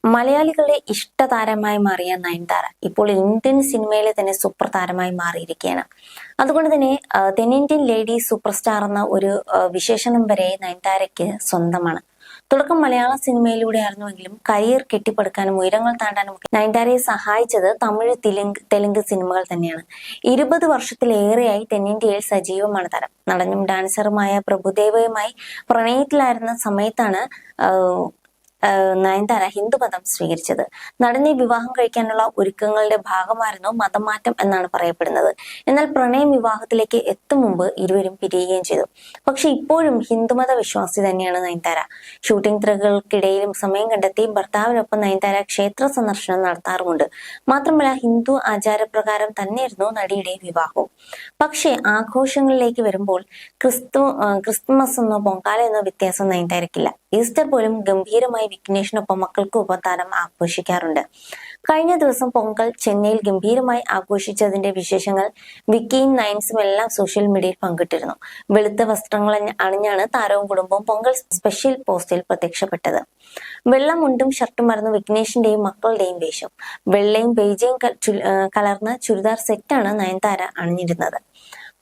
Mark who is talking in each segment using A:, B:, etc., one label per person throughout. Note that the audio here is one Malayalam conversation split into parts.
A: മലയാളികളുടെ ഇഷ്ടതാരമായി മാറിയ നയൻതാര ഇപ്പോൾ ഇന്ത്യൻ സിനിമയിലെ തന്നെ സൂപ്പർ താരമായി മാറിയിരിക്കുകയാണ്. അതുകൊണ്ട് തന്നെ തെന്നിന്ത്യൻ ലേഡി സൂപ്പർ സ്റ്റാർ എന്ന ഒരു വിശേഷണം വരെ നയൻതാരയ്ക്ക് സ്വന്തമാണ്. തുടക്കം മലയാള സിനിമയിലൂടെ ആയിരുന്നുവെങ്കിലും കരിയർ കെട്ടിപ്പടുക്കാനും ഉയരങ്ങൾ താണ്ടാനും നയൻതാരയെ സഹായിച്ചത് തമിഴ് തെലുങ്ക് സിനിമകൾ തന്നെയാണ്. 20 വർഷത്തിലേറെയായി തെന്നിന്ത്യയിൽ സജീവമാണ് താരം. നടനും ഡാൻസറുമായ പ്രഭുദേവയുമായി പ്രണയത്തിലായിരുന്ന സമയത്താണ് നയൻതാര ഹിന്ദുമതം സ്വീകരിച്ചത്. നടനെ വിവാഹം കഴിക്കാനുള്ള ഒരുക്കങ്ങളുടെ ഭാഗമായിരുന്നു മതമാറ്റം എന്നാണ് പറയപ്പെടുന്നത്. എന്നാൽ പ്രണയം വിവാഹത്തിലേക്ക് എത്തും മുമ്പ് ഇരുവരും പിരിയുകയും ചെയ്തു. പക്ഷെ ഇപ്പോഴും ഹിന്ദുമത വിശ്വാസി തന്നെയാണ് നയൻതാര. ഷൂട്ടിംഗ് തിരക്കുകൾക്കിടയിലും സമയം കണ്ടെത്തി ഭർത്താവിനൊപ്പം നയൻതാര ക്ഷേത്ര സന്ദർശനം നടത്താറുമുണ്ട്. മാത്രമല്ല ഹിന്ദു ആചാരപ്രകാരം തന്നെയായിരുന്നു നടിയുടെ വിവാഹവും. പക്ഷേ ആഘോഷങ്ങളിലേക്ക് വരുമ്പോൾ ക്രിസ്തുമസ് എന്നോ പൊങ്കാല എന്നോ വ്യത്യാസം നയൻതാരയ്ക്കില്ല. ഈസ്റ്റർ പോലും ഗംഭീരമായി വിഘ്നേഷിനൊപ്പം മക്കൾക്കൊപ്പം താരം ആഘോഷിക്കാറുണ്ട്. കഴിഞ്ഞ ദിവസം പൊങ്കൽ ചെന്നൈയിൽ ഗംഭീരമായി ആഘോഷിച്ചതിന്റെ വിശേഷങ്ങൾ വിക്കിയും നയൻസും എല്ലാം സോഷ്യൽ മീഡിയയിൽ പങ്കിട്ടിരുന്നു. വെളുത്ത വസ്ത്രങ്ങൾ അണിഞ്ഞാണ് താരവും കുടുംബവും പൊങ്കൽ സ്പെഷ്യൽ പോസ്റ്റിൽ പ്രത്യക്ഷപ്പെട്ടത്. വെള്ള മുണ്ടും ഷർട്ടും മറന്ന് വിഘ്നേഷിന്റെയും മക്കളുടെയും വേഷം. വെള്ളയും ബെയ്ജയും കലർന്ന ചുരിദാർ സെറ്റാണ് നയൻതാര അണിഞ്ഞിരുന്നത്.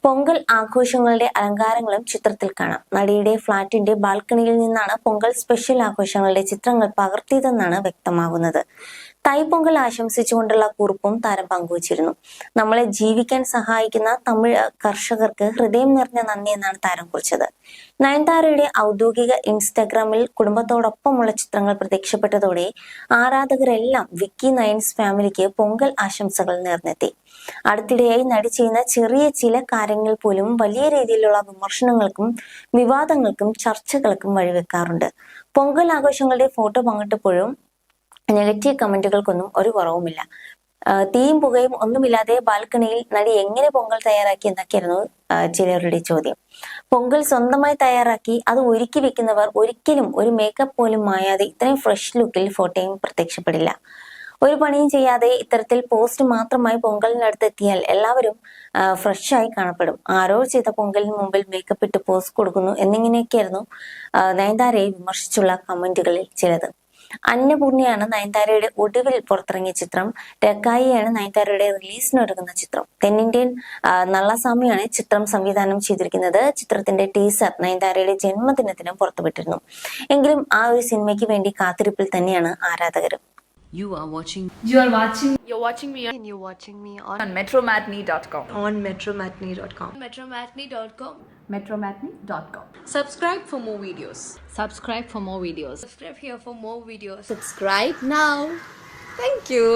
A: പൊങ്കൽ ആഘോഷങ്ങളുടെ അലങ്കാരങ്ങളും ചിത്രത്തിൽ കാണാം. നടിയുടെ ഫ്ളാറ്റിന്റെ ബാൽക്കണിയിൽ നിന്നാണ് പൊങ്കൽ സ്പെഷ്യൽ ആഘോഷങ്ങളുടെ ചിത്രങ്ങൾ പകർത്തിയതെന്നാണ് വ്യക്തമാകുന്നത്. തൈപ്പൊങ്കൽ ആശംസിച്ചുകൊണ്ടുള്ള കുറിപ്പും താരം പങ്കുവച്ചിരുന്നു. നമ്മളെ ജീവിക്കാൻ സഹായിക്കുന്ന തമിഴ് കർഷകർക്ക് ഹൃദയം നിറഞ്ഞ നന്ദി എന്നാണ് താരം കുറിച്ചത്. നയൻതാരയുടെ ഔദ്യോഗിക ഇൻസ്റ്റഗ്രാമിൽ കുടുംബത്തോടൊപ്പമുള്ള ചിത്രങ്ങൾ പ്രത്യക്ഷപ്പെട്ടതോടെ ആരാധകരെല്ലാം വിക്കി നയൻസ് ഫാമിലിക്ക് പൊങ്കൽ ആശംസകൾ നേർന്നെത്തി. അടുത്തിടെയായി നടി ചെയ്യുന്ന ചെറിയ ചില കാര്യങ്ങൾ പോലും വലിയ രീതിയിലുള്ള വിമർശനങ്ങൾക്കും വിവാദങ്ങൾക്കും ചർച്ചകൾക്കും വഴിവെക്കാറുണ്ട്. പൊങ്കൽ ആഘോഷങ്ങളുടെ ഫോട്ടോ പങ്കിട്ടപ്പോഴും നെഗറ്റീവ് കമന്റുകൾക്കൊന്നും ഒരു കുറവുമില്ല. തീയും പുകയും ഒന്നുമില്ലാതെ ബാൽക്കണിയിൽ നടി എങ്ങനെ പൊങ്കൽ തയ്യാറാക്കി എന്നൊക്കെയായിരുന്നു ചിലരുടെ ചോദ്യം. പൊങ്കൽ സ്വന്തമായി തയ്യാറാക്കി അത് ഒരുക്കി വെക്കുന്നവർ ഒരിക്കലും ഒരു മേക്കപ്പ് പോലും മായാതെ ഇത്രയും ഫ്രഷ് ലുക്കിൽ ഫോട്ടോയും പ്രത്യക്ഷപ്പെടില്ല. ഒരു പണിയും ചെയ്യാതെ ഇത്തരത്തിൽ പോസ്റ്റ് മാത്രമായി പൊങ്കലിനടുത്തെത്തിയാൽ എല്ലാവരും ഫ്രഷായി കാണപ്പെടും. ആരോ ചെയ്ത പൊങ്കലിന് മുമ്പിൽ മേക്കപ്പ് ഇട്ട് പോസ്റ്റ് കൊടുക്കുന്നു എന്നിങ്ങനെയൊക്കെയായിരുന്നു നയൻതാരയെ വിമർശിച്ചുള്ള കമന്റുകളിൽ ചിലത്. അന്നപൂർണയാണ് നയൻതാരയുടെ ഒടുവിൽ പുറത്തിറങ്ങിയ ചിത്രം. രക്കായിയാണ് നയൻതാരയുടെ റിലീസിനൊരുങ്ങുന്ന ചിത്രം. തെന്നിന്ത്യൻ നള്ളസാമിയാണ് ചിത്രം സംവിധാനം ചെയ്തിരിക്കുന്നത്. ചിത്രത്തിന്റെ ടീസർ നയൻതാരയുടെ ജന്മദിനത്തിനും പുറത്തുവിട്ടിരുന്നു. എങ്കിലും ആ ഒരു സിനിമയ്ക്ക് വേണ്ടി കാത്തിരിപ്പിൽ തന്നെയാണ് ആരാധകരും.
B: You're watching me on
C: metromatney.com.
B: metromatney.com.
C: Subscribe for more videos.
B: Subscribe here for more videos.
C: Subscribe now. Thank you.